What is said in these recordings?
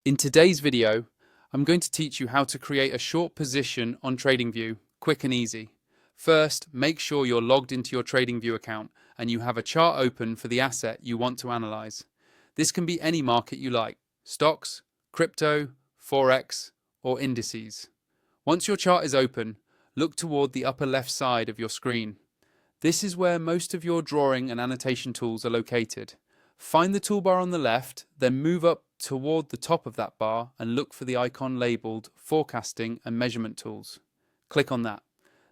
In today's video, I'm going to teach you how to create a short position on Tradingview, quick and easy. First, make sure you're logged into your Tradingview account and you have a chart open for the asset you want to analyze. This can be any market you like: stocks, crypto, forex, or indices. Once your chart is open, look toward the upper left side of your screen. This is where most of your drawing and annotation tools are located. Find the toolbar on the left, then move up toward the top of that bar and look for the icon labeled Forecasting and Measurement Tools. Click on that.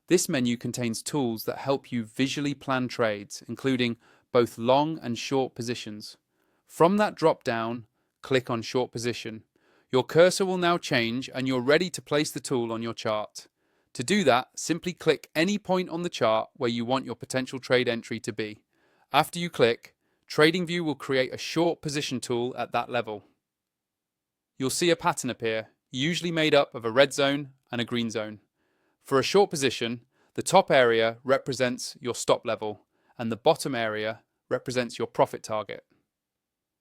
This menu contains tools that help you visually plan trades, including both long and short positions. From that drop-down, click on Short Position. Your cursor will now change and you're ready to place the tool on your chart. To do that, simply click any point on the chart where you want your potential trade entry to be. After you click, Tradingview will create a short position tool at that level. You'll see a pattern appear, usually made up of a red zone and a green zone. For a short position, the top area represents your stop level and the bottom area represents your profit target.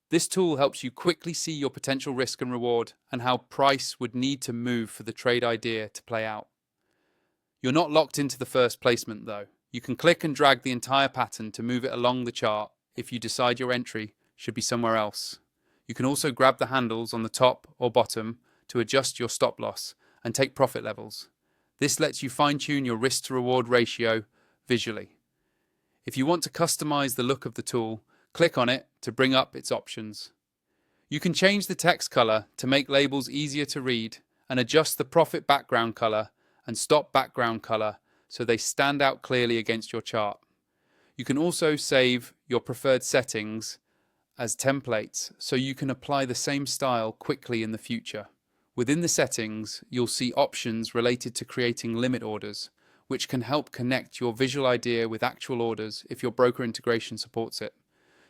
This tool helps you quickly see your potential risk and reward and how price would need to move for the trade idea to play out. You're not locked into the first placement though. You can click and drag the entire pattern to move it along the chart if you decide your entry should be somewhere else. You can also grab the handles on the top or bottom to adjust your stop loss and take profit levels. This lets you fine-tune your risk to reward ratio visually. If you want to customize the look of the tool, click on it to bring up its options. You can change the text color to make labels easier to read and adjust the profit background color and stop background color so they stand out clearly against your chart. You can also save your preferred settings as templates so you can apply the same style quickly in the future. Within the settings, you'll see options related to creating limit orders, which can help connect your visual idea with actual orders if your broker integration supports it.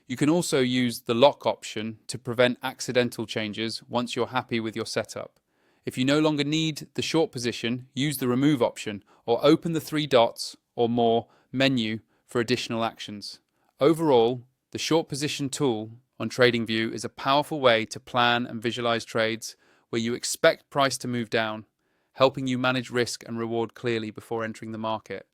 You can also use the lock option to prevent accidental changes once you're happy with your setup. If you no longer need the short position, use the remove option or open the three dots or more menu for additional actions. Overall, the short position tool on Tradingview is a powerful way to plan and visualize trades where you expect price to move down, helping you manage risk and reward clearly before entering the market.